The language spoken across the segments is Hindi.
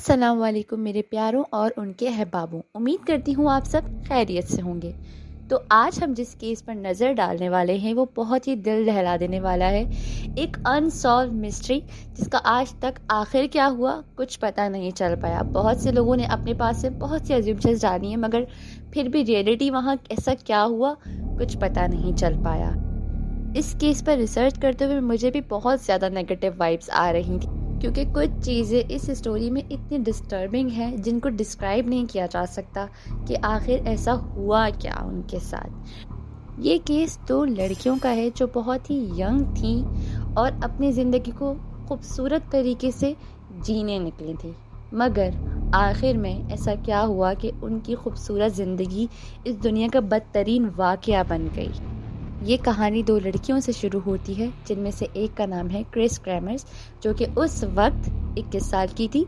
अस्सलाम वालेकुम मेरे प्यारों और उनके अहबाबों। उम्मीद करती हूँ आप सब खैरियत से होंगे। तो आज हम जिस केस पर नज़र डालने वाले हैं वो बहुत ही दिल दहला देने वाला है। एक अनसॉल्व मिस्ट्री जिसका आज तक आखिर क्या हुआ कुछ पता नहीं चल पाया। बहुत से लोगों ने अपने पास से बहुत सी अज्यूमशंस डाली हैं, मगर फिर भी रियलिटी वहाँ ऐसा क्या हुआ कुछ पता नहीं चल पाया। इस केस पर रिसर्च करते हुए मुझे भी बहुत ज़्यादा नेगेटिव वाइब्स आ रही थी, क्योंकि कुछ चीज़ें इस स्टोरी में इतनी डिस्टर्बिंग हैं जिनको डिस्क्राइब नहीं किया जा सकता कि आखिर ऐसा हुआ क्या उनके साथ। ये केस दो लड़कियों का है जो बहुत ही यंग थी और अपनी ज़िंदगी को खूबसूरत तरीके से जीने निकली थी, मगर आखिर में ऐसा क्या हुआ कि उनकी खूबसूरत ज़िंदगी इस दुनिया का बदतरीन वाक़या बन गई। ये कहानी दो लड़कियों से शुरू होती है, जिनमें से एक का नाम है क्रिस क्रैमर्स, जो कि उस वक्त 21 साल की थी,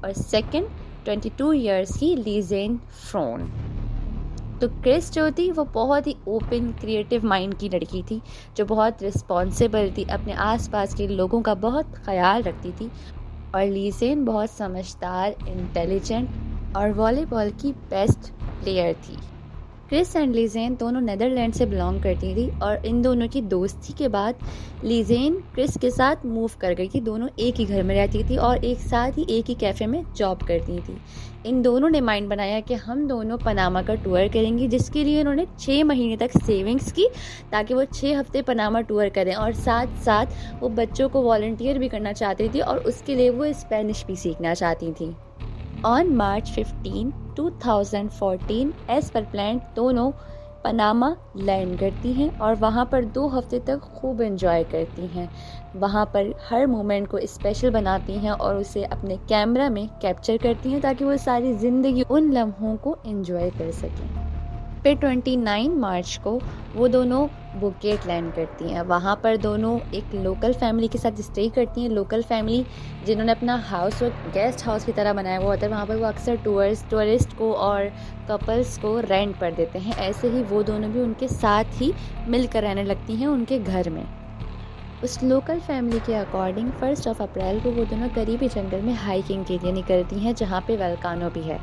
और सेकंड 22 इयर्स की लीजेन फ्रोन। तो क्रिस जो थी वो बहुत ही ओपन क्रिएटिव माइंड की लड़की थी, जो बहुत रिस्पॉन्सिबल थी, अपने आसपास के लोगों का बहुत ख्याल रखती थी, और लीजेन बहुत समझदार, इंटेलिजेंट और वॉलीबॉल की बेस्ट प्लेयर थी। क्रिस एंड लीजेन दोनों नेदरलैंड से बिलोंग करती थी, और इन दोनों की दोस्ती के बाद लीजेन क्रिस के साथ मूव कर गई थी। दोनों एक ही घर में रहती थी और एक साथ ही एक ही कैफ़े में जॉब करती थी। इन दोनों ने माइंड बनाया कि हम दोनों पनामा का टूर करेंगे, जिसके लिए इन्होंने 6 महीने तक सेविंग्स की, ताकि वो 6 हफ्ते पनामा टूर करें, और साथ साथ वो बच्चों को वॉलंटियर भी करना चाहती थी, और उसके लिए वो स्पेनिश भी सीखना चाहती थी। On March 15, 2014 as per plan दोनों पनामा लैंड करती हैं और वहाँ पर 2 हफ्ते तक खूब एंजॉय करती हैं। वहाँ पर हर मोमेंट को स्पेशल बनाती हैं और उसे अपने कैमरा में कैप्चर करती हैं, ताकि वो सारी ज़िंदगी उन लम्हों को एंजॉय कर सकें। फिर 29 मार्च को वो दोनों बुकेट लैंड करती हैं। वहाँ पर दोनों एक लोकल फैमिली के साथ स्टे करती हैं। लोकल फैमिली जिन्होंने अपना हाउस और गेस्ट हाउस की तरह बनाया हुआ होता है, वहाँ पर वो अक्सर टूरिस्ट को और कपल्स को रेंट पर देते हैं। ऐसे ही वो दोनों भी उनके साथ ही मिलकर रहने लगती हैं उनके घर में। उस लोकल फैमिली के अकॉर्डिंग 1 अप्रैल को वो दोनों करीबी जंगल में हाइकिंग के लिए निकलती हैं, जहाँ पे वोल्केनो भी है।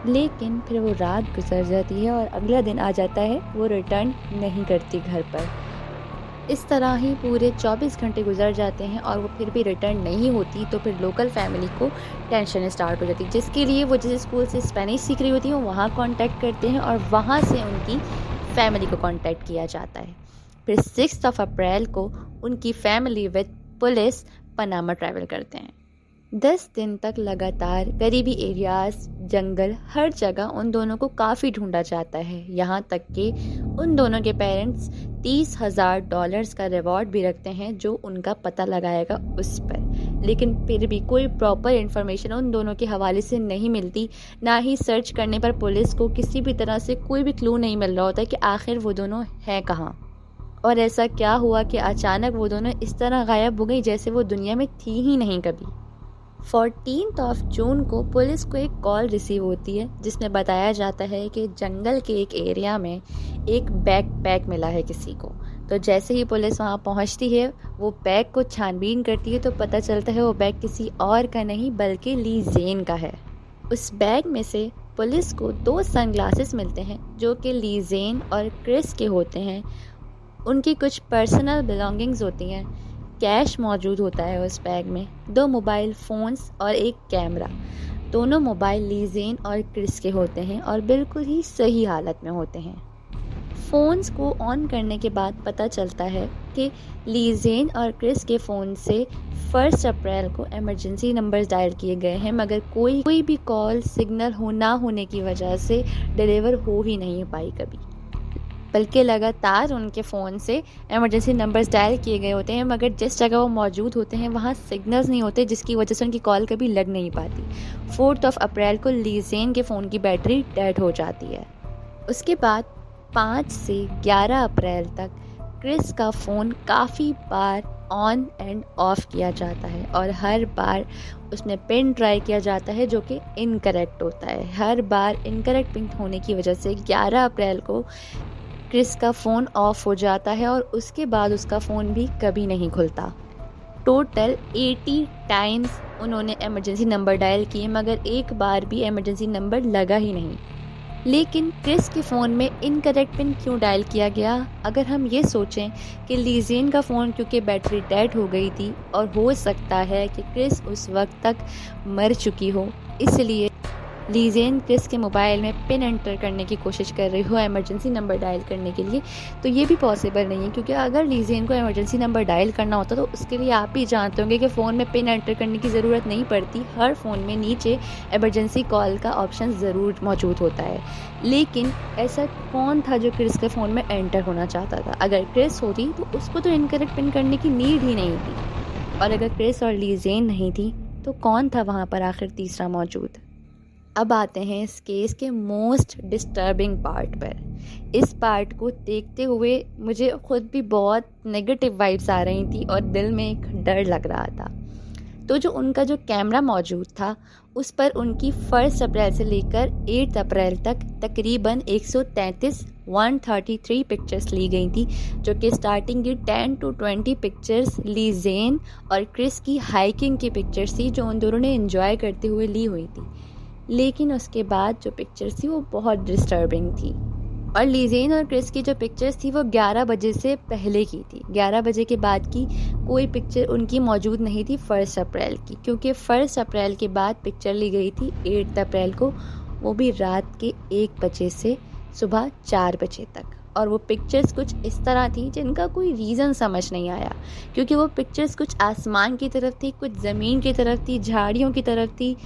लेकिन फिर वो रात गुजर जाती है और अगला दिन आ जाता है, वो रिटर्न नहीं करती घर पर। इस तरह ही पूरे 24 घंटे गुजर जाते हैं और वो फिर भी रिटर्न नहीं होती। तो फिर लोकल फैमिली को टेंशन स्टार्ट हो जाती है, जिसके लिए वो जिस स्कूल से स्पेनिश सीख रही होती है वहाँ कांटेक्ट करते हैं, और वहाँ से उनकी फैमिली को कांटेक्ट किया जाता है। फिर 6 अप्रैल को उनकी family with police Panama travel करते हैं। 10 दिन तक लगातार करीबी एरियाज, जंगल, हर जगह उन दोनों को काफ़ी ढूंढा जाता है। यहाँ तक कि उन दोनों के पेरेंट्स $30,000 का रिवॉर्ड भी रखते हैं जो उनका पता लगाएगा उस पर। लेकिन फिर भी कोई प्रॉपर इन्फॉर्मेशन उन दोनों के हवाले से नहीं मिलती। ना ही सर्च करने पर पुलिस को किसी भी तरह से कोई भी क्लू नहीं मिल रहा होता कि आखिर वो दोनों हैं कहाँ, और ऐसा क्या हुआ कि अचानक वो दोनों इस तरह गायब हो गई जैसे वो दुनिया में थी ही नहीं कभी। 14 जून को पुलिस को एक कॉल रिसीव होती है, जिसमें बताया जाता है कि जंगल के एक एरिया में एक बैकपैक मिला है किसी को। तो जैसे ही पुलिस वहां पहुंचती है, वो बैग को छानबीन करती है, तो पता चलता है वो बैग किसी और का नहीं बल्कि लीजेन का है। उस बैग में से पुलिस को 2 सनग्लासेस मिलते हैं जो कि लीजेन और क्रिस के होते हैं। उनकी कुछ पर्सनल बिलोंगिंग्स होती हैं। कैश मौजूद होता है उस बैग में, 2 मोबाइल फ़ोन्स और एक कैमरा। दोनों मोबाइल लीजेन और क्रिस के होते हैं और बिल्कुल ही सही हालत में होते हैं। फ़ोन्स को ऑन करने के बाद पता चलता है कि लीजेन और क्रिस के फ़ोन से 1 अप्रैल को इमरजेंसी नंबर्स डायल किए गए हैं, मगर कोई भी कॉल सिग्नल ना होने की वजह से डिलीवर हो ही नहीं पाई कभी। बल्कि लगातार उनके फ़ोन से इमरजेंसी नंबर्स डायल किए गए होते हैं, मगर जिस जगह वो मौजूद होते हैं वहाँ सिग्नल्स नहीं होते, जिसकी वजह से उनकी कॉल कभी लग नहीं पाती। 4 अप्रैल को लीजेन के फ़ोन की बैटरी डेड हो जाती है। उसके बाद 5 से 11 अप्रैल तक क्रिस का फ़ोन काफ़ी बार ऑन एंड ऑफ किया जाता है, और हर बार उसमें पिन ट्राई किया जाता है जो कि इनकरेक्ट होता है। हर बार इनकरेक्ट पिन होने की वजह से 11 अप्रैल को क्रिस का फ़ोन ऑफ हो जाता है, और उसके बाद उसका फ़ोन भी कभी नहीं खुलता। टोटल 80 टाइम्स उन्होंने इमरजेंसी नंबर डायल किए मगर एक बार भी इमरजेंसी नंबर लगा ही नहीं। लेकिन क्रिस के फ़ोन में इनकरेक्ट पिन क्यों डायल किया गया? अगर हम ये सोचें कि लीजेन का फ़ोन क्योंकि बैटरी डेड हो गई थी और हो सकता है कि क्रिस उस वक्त तक मर चुकी हो, इसलिए लीजेन क्रिस के मोबाइल में पिन एंटर करने की कोशिश कर रही हो इमरजेंसी नंबर डायल करने के लिए, तो ये भी पॉसिबल नहीं है। क्योंकि अगर लीजेन को इमरजेंसी नंबर डायल करना होता तो उसके लिए आप भी जानते होंगे कि फ़ोन में पिन एंटर करने की ज़रूरत नहीं पड़ती। हर फ़ोन में नीचे इमरजेंसी कॉल का ऑप्शन ज़रूर मौजूद होता है। लेकिन ऐसा कौन था जो क्रिस के फ़ोन में एंटर होना चाहता था? अगर क्रिस होती तो उसको तो इनकरेक्ट पिन करने की नीड ही नहीं थी। और अगर क्रिस और लीजेन नहीं थी तो कौन था वहाँ पर आखिर तीसरा मौजूद? अब आते हैं इस केस के मोस्ट डिस्टर्बिंग पार्ट पर। इस पार्ट को देखते हुए मुझे खुद भी बहुत नेगेटिव वाइब्स आ रही थी और दिल में एक डर लग रहा था। तो जो उनका जो कैमरा मौजूद था उस पर उनकी 1 अप्रैल से लेकर 8 अप्रैल तक तकरीबन 133 पिक्चर्स ली गई थी, जो कि स्टार्टिंग की 10 to 20 पिक्चर्स लीजेन और क्रिस की हाइकिंग की पिक्चर्स थी जो उन दोनों ने एंजॉय करते हुए ली हुई थी। लेकिन उसके बाद जो पिक्चर्स थी वो बहुत डिस्टर्बिंग थी। और लीजेन और क्रिस की जो पिक्चर्स थी वो 11 बजे से पहले की थी। 11 बजे के बाद की कोई पिक्चर उनकी मौजूद नहीं थी 1 अप्रैल की, क्योंकि 1 अप्रैल के बाद पिक्चर ली गई थी 8 अप्रैल को, वो भी रात के 1 बजे से सुबह 4 बजे तक। और वो पिक्चर्स कुछ इस तरह थी जिनका कोई रीज़न समझ नहीं आया, क्योंकि वो पिक्चर्स कुछ आसमान की तरफ थी, कुछ ज़मीन की तरफ थी, झाड़ियों की तरफ थी।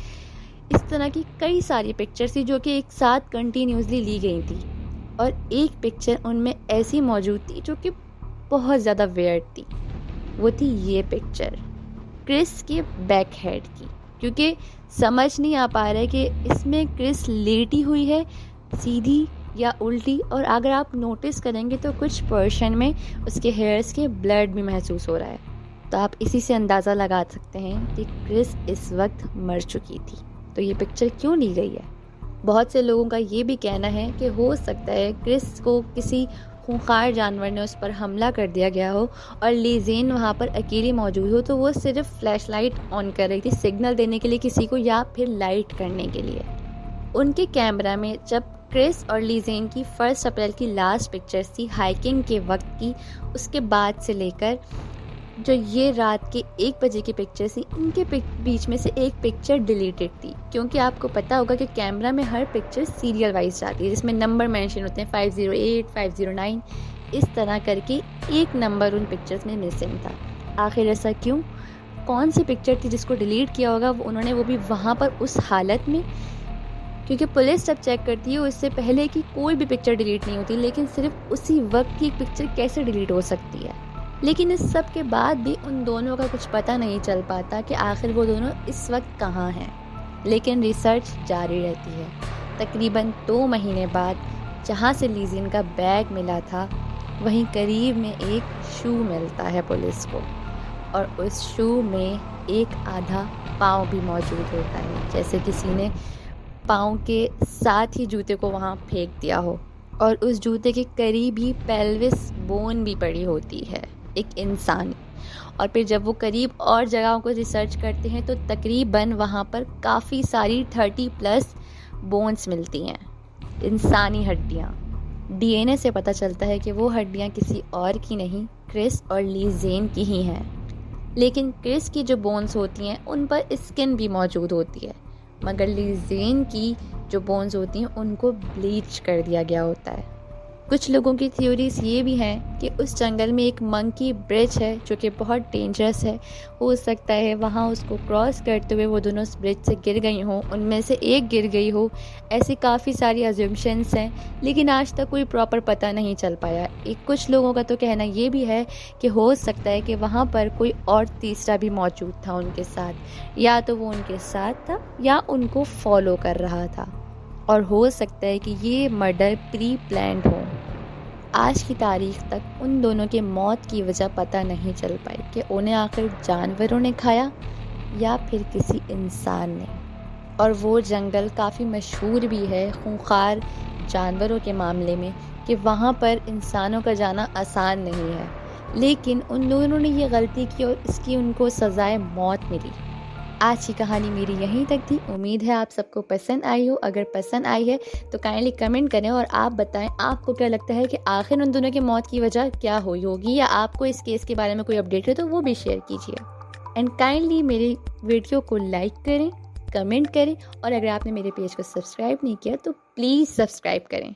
इस तरह की कई सारी पिक्चर्स थी जो कि एक साथ कंटिन्यूसली ली गई थी। और एक पिक्चर उनमें ऐसी मौजूद थी जो कि बहुत ज़्यादा वियर्ड थी। वो थी ये पिक्चर क्रिस के बैक हेड की, क्योंकि समझ नहीं आ पा रहा है कि इसमें क्रिस लेटी हुई है सीधी या उल्टी। और अगर आप नोटिस करेंगे तो कुछ पोर्शन में उसके हेयर्स के ब्लड भी महसूस हो रहा है। तो आप इसी से अंदाज़ा लगा सकते हैं कि क्रिस इस वक्त मर चुकी थी। तो ये पिक्चर क्यों ली गई है? बहुत से लोगों का ये भी कहना है कि हो सकता है क्रिस को किसी खूंखार जानवर ने उस पर हमला कर दिया गया हो और लीजेन वहाँ पर अकेली मौजूद हो, तो वो सिर्फ फ्लैशलाइट ऑन कर रही थी सिग्नल देने के लिए किसी को, या फिर लाइट करने के लिए। उनके कैमरा में जब क्रिस और लीजेन की 1 अप्रैल की लास्ट पिक्चर्स थी हाइकिंग के वक्त की, उसके बाद से लेकर जो ये रात के 1 बजे की पिक्चर थी, इनके बीच में से एक पिक्चर डिलीटेड थी। क्योंकि आपको पता होगा कि कैमरा में हर पिक्चर सीरियल वाइज जाती है, जिसमें नंबर मेंशन होते हैं 508, 509, इस तरह करके एक नंबर उन पिक्चर्स में मिसिंग था। आखिर ऐसा क्यों? कौन सी पिक्चर थी जिसको डिलीट किया होगा उन्होंने, वो भी वहाँ पर उस हालत में? क्योंकि पुलिस जब चेक करती है उससे पहले कि कोई भी पिक्चर डिलीट नहीं होती, लेकिन सिर्फ उसी वक्त की एक पिक्चर कैसे डिलीट हो सकती है? लेकिन इस सब के बाद भी उन दोनों का कुछ पता नहीं चल पाता कि आखिर वो दोनों इस वक्त कहाँ हैं। लेकिन रिसर्च जारी रहती है। तकरीबन 2 महीने बाद जहाँ से लीजेन का बैग मिला था वहीं करीब में एक शू मिलता है पुलिस को, और उस शू में एक आधा पाँव भी मौजूद होता है, जैसे किसी ने पाँव के साथ ही जूते को वहाँ फेंक दिया हो। और उस जूते के करीब ही पेल्विस बोन भी पड़ी होती है, एक इंसानी। और फिर जब वो करीब और जगहों को रिसर्च करते हैं तो तकरीबन वहाँ पर काफ़ी सारी 30+ बोन्स मिलती हैं, इंसानी हड्डियाँ। डीएनए से पता चलता है कि वो हड्डियाँ किसी और की नहीं, क्रिस और लीजेन की ही हैं। लेकिन क्रिस की जो बोन्स होती हैं उन पर स्किन भी मौजूद होती है, मगर लीजेन की जो बोन्स होती हैं उनको ब्लीच कर दिया गया होता है। कुछ लोगों की थ्योरीज ये भी हैं कि उस जंगल में एक मंकी ब्रिज है जो कि बहुत डेंजरस है। हो सकता है वहाँ उसको क्रॉस करते हुए वो दोनों उस ब्रिज से गिर गई हों, उनमें से एक गिर गई हो। ऐसी काफ़ी सारी अज्यूम्शंस हैं, लेकिन आज तक कोई प्रॉपर पता नहीं चल पाया। कुछ लोगों का तो कहना ये भी है कि हो सकता है कि वहाँ पर कोई और तीसरा भी मौजूद था उनके साथ, या तो वो उनके साथ था या उनको फॉलो कर रहा था। और हो सकता है कि ये मर्डर प्री प्लान्ड हो। आज की तारीख तक उन दोनों के मौत की वजह पता नहीं चल पाई कि उन्हें आखिर जानवरों ने खाया या फिर किसी इंसान ने। और वो जंगल काफ़ी मशहूर भी है खूंखार जानवरों के मामले में कि वहाँ पर इंसानों का जाना आसान नहीं है। लेकिन उन दोनों ने ये गलती की और इसकी उनको सज़ाए मौत मिली। आज की कहानी मेरी यहीं तक थी। उम्मीद है आप सबको पसंद आई हो। अगर पसंद आई है तो काइंडली कमेंट करें और आप बताएं आपको क्या लगता है कि आखिर उन दोनों की मौत की वजह क्या हुई होगी, या आपको इस केस के बारे में कोई अपडेट है तो वो भी शेयर कीजिए। एंड काइंडली मेरे वीडियो को लाइक करें, कमेंट करें, और अगर आपने मेरे पेज को सब्सक्राइब नहीं किया तो प्लीज़ सब्सक्राइब करें।